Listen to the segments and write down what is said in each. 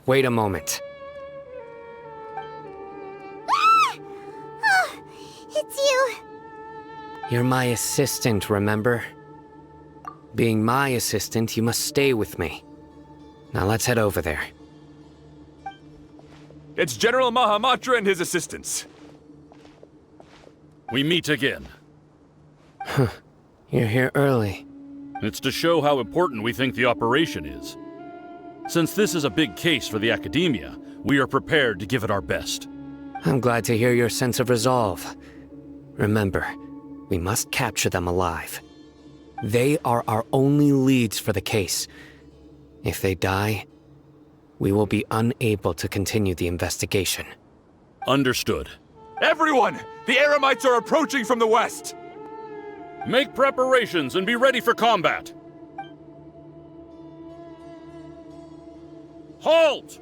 wait a moment. Ah! Oh, it's you. You're my assistant, remember? Being my assistant, you must stay with me. Now let's head over there. It's General Mahamatra and his assistants. We meet again. You're here early. It's to show how important we think the operation is. Since this is a big case for the Academia, we are prepared to give it our best. I'm glad to hear your sense of resolve. Remember, we must capture them alive. They are our only leads for the case. If they die, we will be unable to continue the investigation. Understood. Everyone! The Eremites are approaching from the west! Make preparations and be ready for combat. Halt!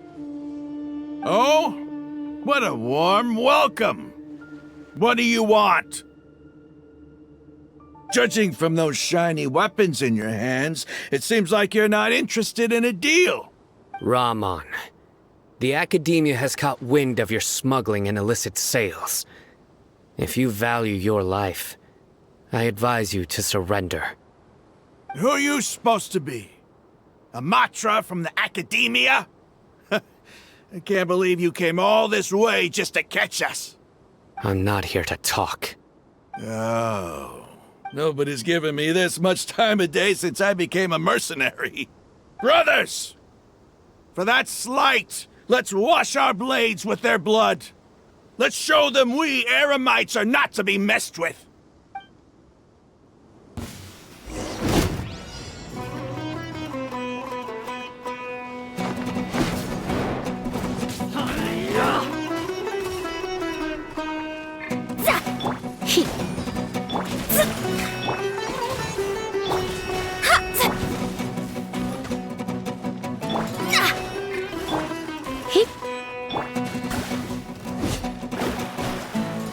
Oh? What a warm welcome! What do you want? Judging from those shiny weapons in your hands, it seems like you're not interested in a deal. Rahman, the Academia has caught wind of your smuggling and illicit sales. If you value your life, I advise you to surrender. Who are you supposed to be? A Matra from the Academia? I can't believe you came all this way just to catch us. I'm not here to talk. Oh. Nobody's given me this much time of day since I became a mercenary. Brothers! For that slight, let's wash our blades with their blood. Let's show them we Eremites are not to be messed with.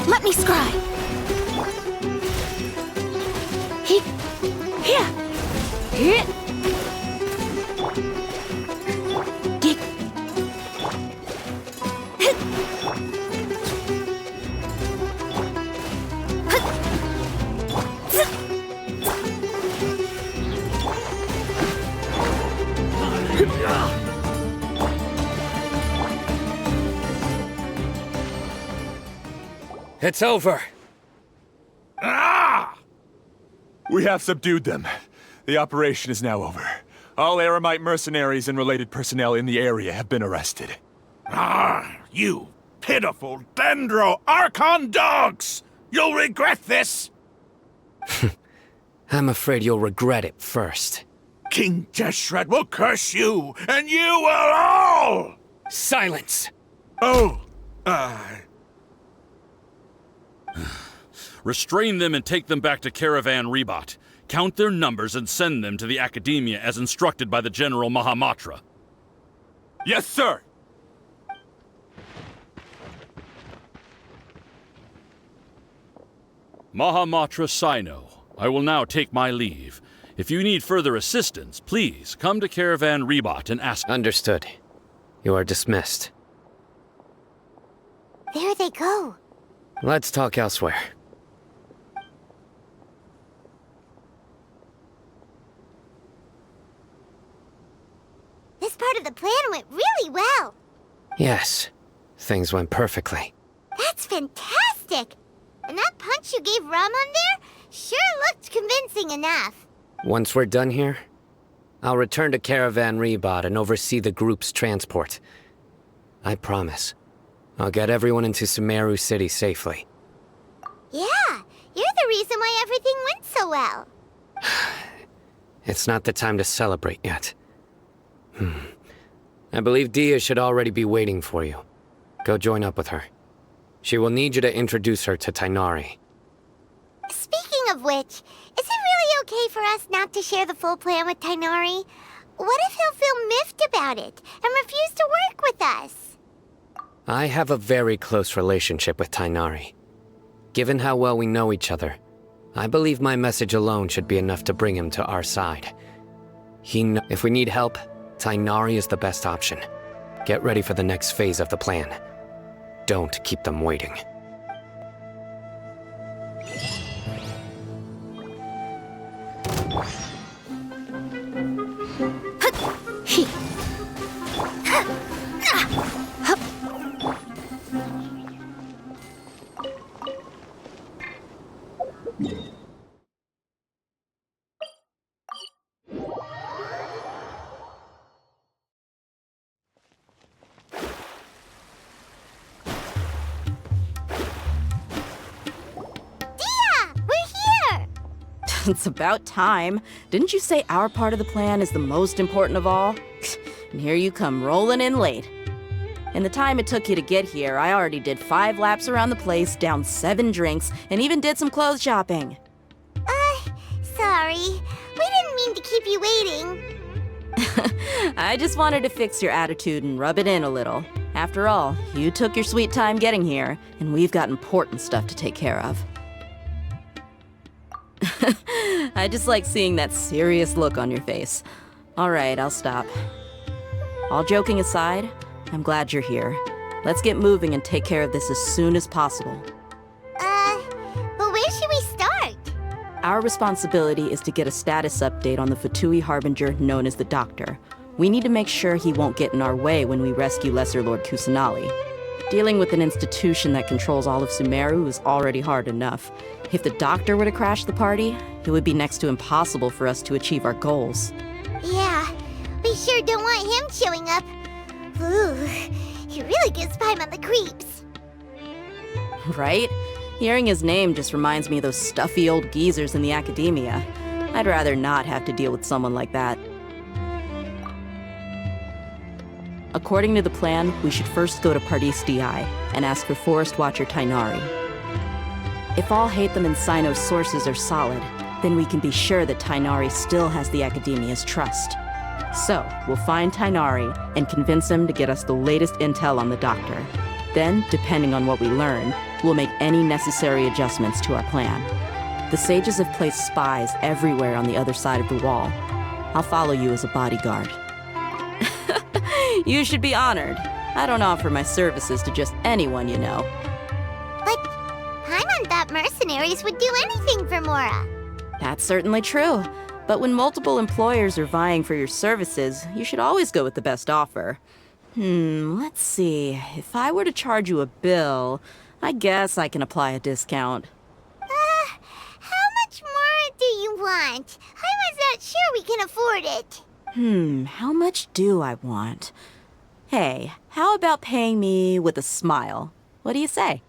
Let me scry. Here. Here. Get. It's over. Ah! We have subdued them. The operation is now over. All Eremite mercenaries and related personnel in the area have been arrested. Ah, you pitiful Dendro Archon dogs! You'll regret this! I'm afraid you'll regret it first. King Jeshred will curse you, and you will all! Silence! Oh, Restrain them and take them back to Caravan Rebot. Count their numbers and send them to the Academia as instructed by the General Mahamatra. Yes, sir! Mahamatra Sino, I will now take my leave. If you need further assistance, please come to Caravan Rebot and ask. Understood. You are dismissed. There they go. Let's talk elsewhere. This part of the plan went really well. Yes, things went perfectly. That's fantastic! And that punch you gave Rahman there sure looked convincing enough. Once we're done here, I'll return to Caravan Rebot and oversee the group's transport. I promise. I'll get everyone into Sumeru City safely. Yeah, you're the reason why everything went so well. It's not the time to celebrate yet. I believe Dia should already be waiting for you. Go join up with her. She will need you to introduce her to Tighnari. Speaking of which, is it really okay for us not to share the full plan with Tighnari? What if he'll feel miffed about it and refuse to work with us? I have a very close relationship with Tighnari. Given how well we know each other, I believe my message alone should be enough to bring him to our side. If we need help, Tighnari is the best option. Get ready for the next phase of the plan. Don't keep them waiting. It's about time. Didn't you say our part of the plan is the most important of all? And here you come rolling in late. In the time it took you to get here, I already did 5 laps around the place, downed 7 drinks, and even did some clothes shopping. Sorry. We didn't mean to keep you waiting. I just wanted to fix your attitude and rub it in a little. After all, you took your sweet time getting here, and we've got important stuff to take care of. I just like seeing that serious look on your face. All right, I'll stop. All joking aside, I'm glad you're here. Let's get moving and take care of this as soon as possible. But where should we start? Our responsibility is to get a status update on the Fatui Harbinger known as the Doctor. We need to make sure he won't get in our way when we rescue Lesser Lord Kusanali. Dealing with an institution that controls all of Sumeru is already hard enough. If the Doctor were to crash the party, it would be next to impossible for us to achieve our goals. Yeah, we sure don't want him showing up. Ooh, he really gives Paimon the creeps. Right? Hearing his name just reminds me of those stuffy old geezers in the academia. I'd rather not have to deal with someone like that. According to the plan, we should first go to Pardis Di and ask for Forest Watcher Tainari. If all Hatham and Sino's sources are solid, then we can be sure that Tainari still has the Academia's trust. So, we'll find Tainari and convince him to get us the latest intel on the Doctor. Then, depending on what we learn, we'll make any necessary adjustments to our plan. The sages have placed spies everywhere on the other side of the wall. I'll follow you as a bodyguard. You should be honored. I don't offer my services to just anyone you know. But Paimon thought mercenaries would do anything for Mora. That's certainly true. But when multiple employers are vying for your services, you should always go with the best offer. Let's see. If I were to charge you a bill, I guess I can apply a discount. How much more do you want? Paimon's not sure we can afford it. How much do I want? Hey, how about paying me with a smile? What do you say?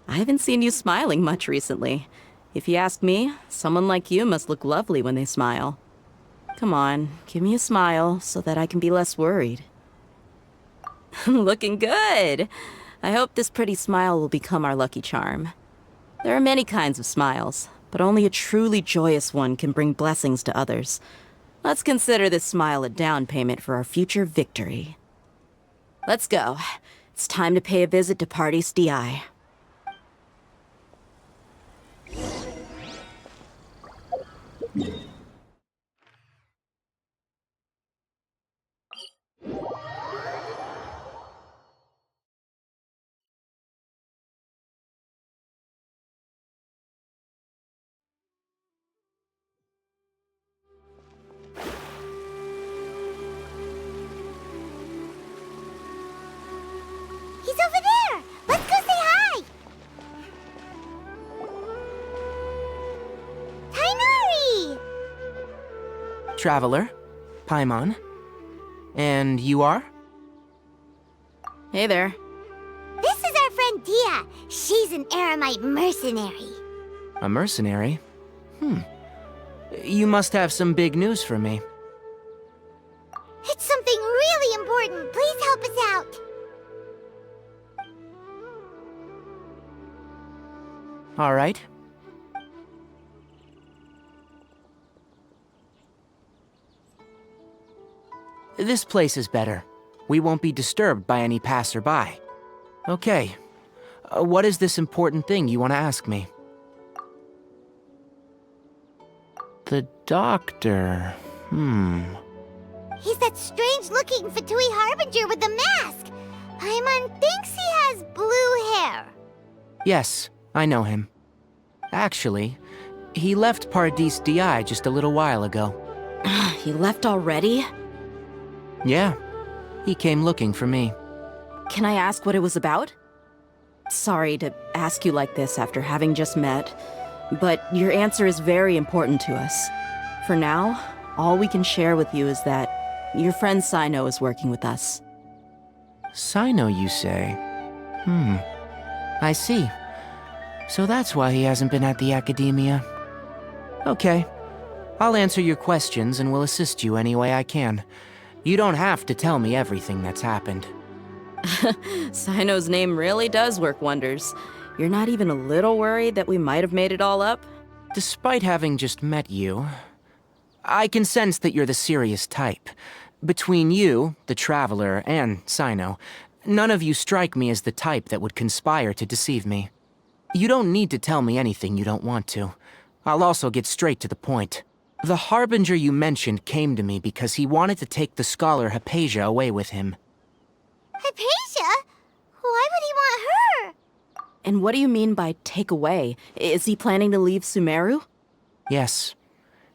I haven't seen you smiling much recently. If you ask me, someone like you must look lovely when they smile. Come on, give me a smile so that I can be less worried. Looking good! I hope this pretty smile will become our lucky charm. There are many kinds of smiles, but only a truly joyous one can bring blessings to others. Let's consider this smile a down payment for our future victory. Let's go. It's time to pay a visit to Pardis Di. He's over there! Let's go say hi! Tainari! Traveler, Paimon. And you are? Hey there. This is our friend Dia. She's an Aramite mercenary. A mercenary? You must have some big news for me. It's something really important. Please help us out. All right. This place is better. We won't be disturbed by any passerby. Okay. What is this important thing you want to ask me? The Doctor. He's that strange-looking Fatui Harbinger with the mask. Paimon thinks he has blue hair. Yes, I know him. Actually, he left Paradis DI just a little while ago. He left already? Yeah, he came looking for me. Can I ask what it was about? Sorry to ask you like this after having just met, but your answer is very important to us. For now, all we can share with you is that your friend Sino is working with us. Sino, you say? I see. So that's why he hasn't been at the Academia. Okay. I'll answer your questions and will assist you any way I can. You don't have to tell me everything that's happened. Sino's name really does work wonders. You're not even a little worried that we might have made it all up? Despite having just met you, I can sense that you're the serious type. Between you, the Traveler, and Sino, none of you strike me as the type that would conspire to deceive me. You don't need to tell me anything you don't want to. I'll also get straight to the point. The Harbinger you mentioned came to me because he wanted to take the scholar Hypatia away with him. Hypatia? Why would he want her? And what do you mean by take away? Is he planning to leave Sumeru? Yes.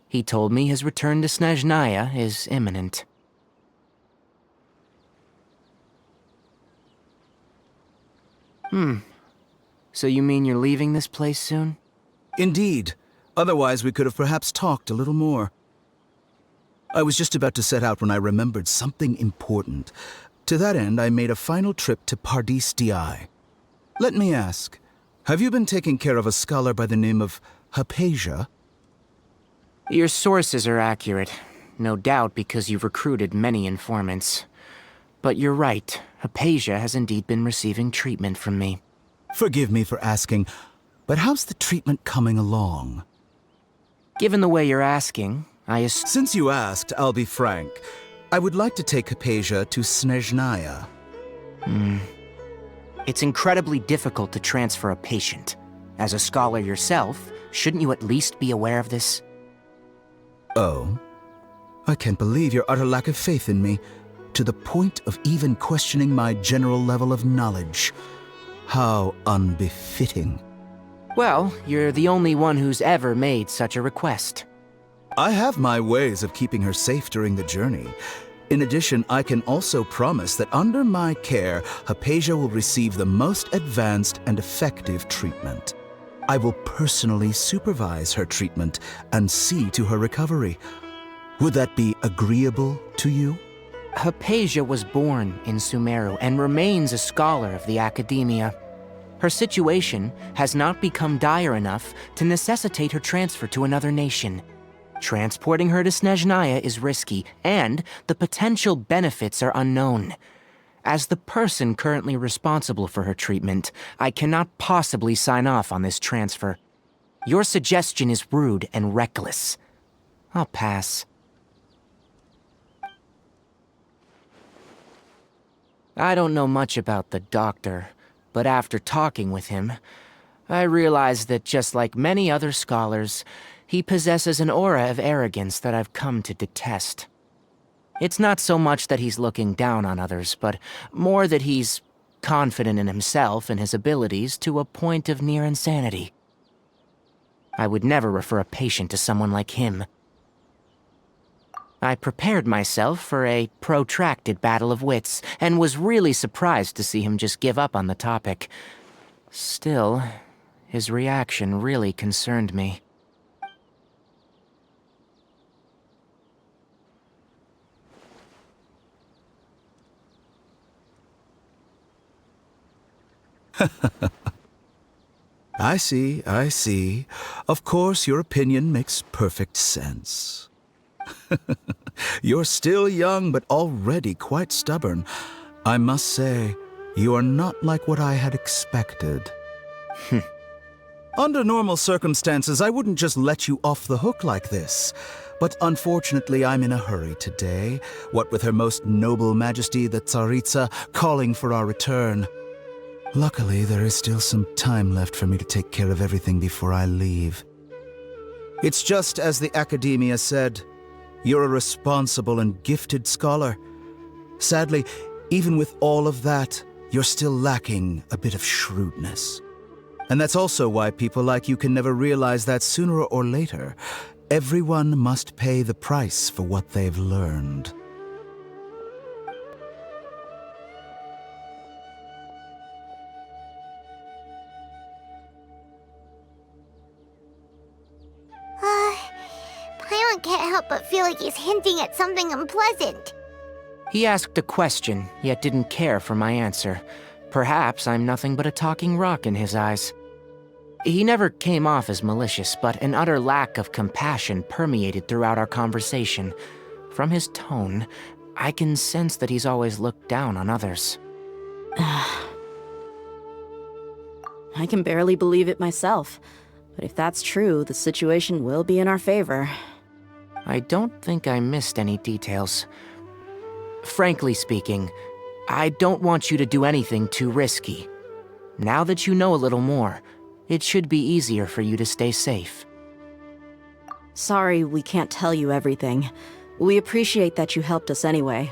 He told me his return to Snezhnaya is imminent. So you mean you're leaving this place soon? Indeed. Otherwise, we could have perhaps talked a little more. I was just about to set out when I remembered something important. To that end, I made a final trip to Paradis DI. Let me ask, have you been taking care of a scholar by the name of Hypatia? Your sources are accurate. No doubt because you've recruited many informants. But you're right, Hypatia has indeed been receiving treatment from me. Forgive me for asking, but how's the treatment coming along? Given the way you're asking, Since you asked, I'll be frank. I would like to take Hypatia to Snezhnaya. It's incredibly difficult to transfer a patient. As a scholar yourself, shouldn't you at least be aware of this? Oh? I can't believe your utter lack of faith in me, to the point of even questioning my general level of knowledge. How unbefitting. Well, you're the only one who's ever made such a request. I have my ways of keeping her safe during the journey. In addition, I can also promise that under my care, Hypatia will receive the most advanced and effective treatment. I will personally supervise her treatment and see to her recovery. Would that be agreeable to you? Hypatia was born in Sumeru and remains a scholar of the Academia. Her situation has not become dire enough to necessitate her transfer to another nation. Transporting her to Snezhnaya is risky, and the potential benefits are unknown. As the person currently responsible for her treatment, I cannot possibly sign off on this transfer. Your suggestion is rude and reckless. I'll pass. I don't know much about the doctor, but after talking with him, I realized that just like many other scholars, he possesses an aura of arrogance that I've come to detest. It's not so much that he's looking down on others, but more that he's confident in himself and his abilities to a point of near insanity. I would never refer a patient to someone like him. I prepared myself for a protracted battle of wits, and was really surprised to see him just give up on the topic. Still, his reaction really concerned me. I see. Of course, your opinion makes perfect sense. You're still young, but already quite stubborn. I must say, you are not like what I had expected. Under normal circumstances, I wouldn't just let you off the hook like this. But unfortunately, I'm in a hurry today, what with Her Most Noble Majesty the Tsaritsa calling for our return. Luckily, there is still some time left for me to take care of everything before I leave. It's just as the Academia said, You're a responsible and gifted scholar. Sadly, even with all of that, you're still lacking a bit of shrewdness. And that's also why people like you can never realize that sooner or later, everyone must pay the price for what they've learned. Paimon can't help but feel like he's hinting at something unpleasant. He asked a question, yet didn't care for my answer. Perhaps I'm nothing but a talking rock in his eyes. He never came off as malicious, but an utter lack of compassion permeated throughout our conversation. From his tone, I can sense that he's always looked down on others. I can barely believe it myself. But if that's true, the situation will be in our favor. I don't think I missed any details. Frankly speaking, I don't want you to do anything too risky. Now that you know a little more, it should be easier for you to stay safe. Sorry we can't tell you everything. We appreciate that you helped us anyway.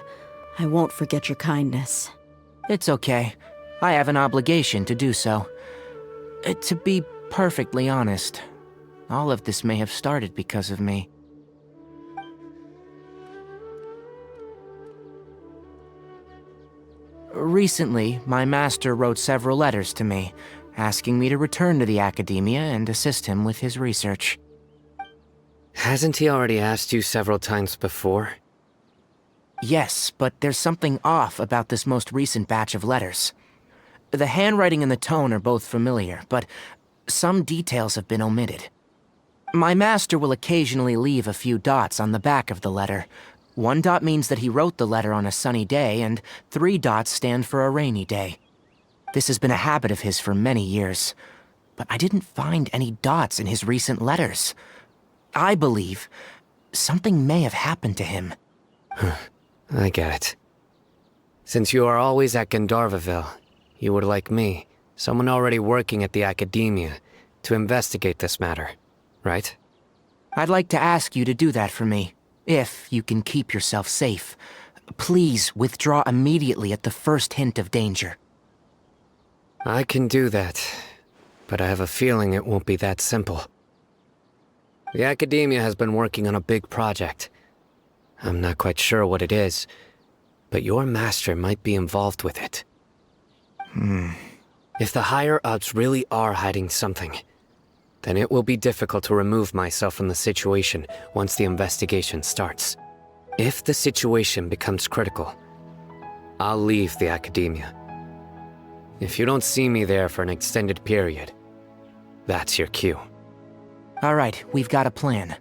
I won't forget your kindness. It's okay. I have an obligation to do so. To be perfectly honest, all of this may have started because of me. Recently, my master wrote several letters to me, asking me to return to the academia and assist him with his research. Hasn't he already asked you several times before? Yes, but there's something off about this most recent batch of letters. The handwriting and the tone are both familiar, but some details have been omitted. My master will occasionally leave a few dots on the back of the letter. 1 dot means that he wrote the letter on a sunny day, and 3 dots stand for a rainy day. This has been a habit of his for many years, but I didn't find any dots in his recent letters. I believe something may have happened to him. I get it. Since you are always at Gandharvaville, you would like me, someone already working at the academia, to investigate this matter, right? I'd like to ask you to do that for me, if you can keep yourself safe. Please withdraw immediately at the first hint of danger. I can do that, but I have a feeling it won't be that simple. The academia has been working on a big project. I'm not quite sure what it is, but your master might be involved with it. If the higher-ups really are hiding something, then it will be difficult to remove myself from the situation once the investigation starts. If the situation becomes critical, I'll leave the academia. If you don't see me there for an extended period, that's your cue. All right, we've got a plan.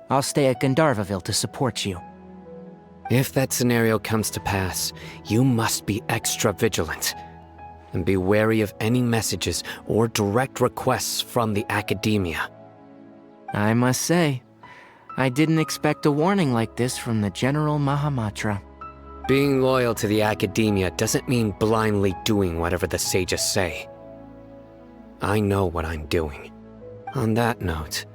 I'll stay at Gandharvaville to support you. If that scenario comes to pass, you must be extra vigilant. And be wary of any messages or direct requests from the academia. I must say, I didn't expect a warning like this from the General Mahamatra. Being loyal to the academia doesn't mean blindly doing whatever the sages say. I know what I'm doing. On that note,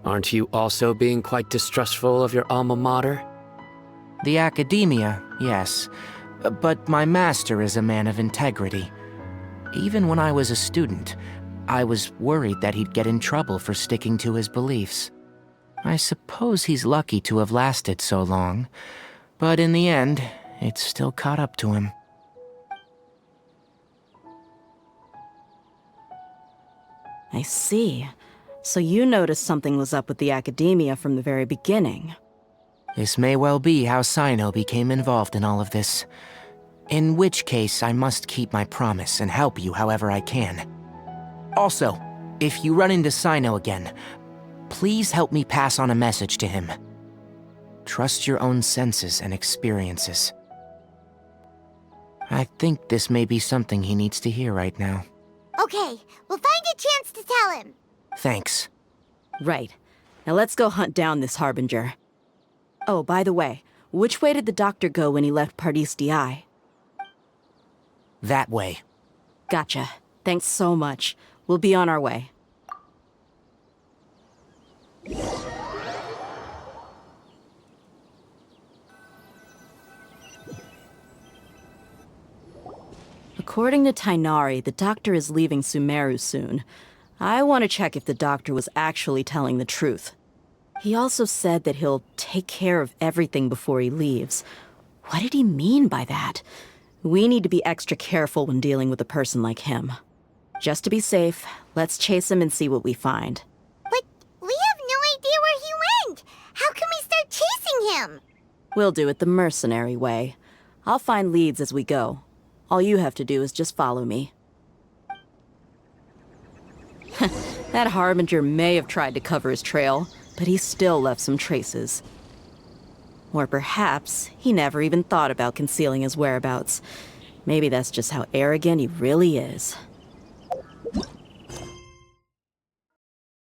aren't you also being quite distrustful of your alma mater? The academia, yes. But my master is a man of integrity. Even when I was a student, I was worried that he'd get in trouble for sticking to his beliefs. I suppose he's lucky to have lasted so long, but in the end, it's still caught up to him. I see. So you noticed something was up with the academia from the very beginning. This may well be how Sino became involved in all of this. In which case, I must keep my promise and help you however I can. Also, if you run into Sino again, please help me pass on a message to him. Trust your own senses and experiences. I think this may be something he needs to hear right now. Okay, we'll find a chance to tell him. Thanks. Right. Now let's go hunt down this Harbinger. Oh, by the way, which way did the doctor go when he left Pardis Di? That way. Gotcha. Thanks so much. We'll be on our way. According to Tighnari, the doctor is leaving Sumeru soon. I want to check if the doctor was actually telling the truth. He also said that he'll take care of everything before he leaves. What did he mean by that? We need to be extra careful when dealing with a person like him. Just to be safe, let's chase him and see what we find. But we have no idea where he went! How can we start chasing him? We'll do it the mercenary way. I'll find leads as we go. All you have to do is just follow me. That Harbinger may have tried to cover his trail, but he still left some traces. Or perhaps he never even thought about concealing his whereabouts. Maybe that's just how arrogant he really is.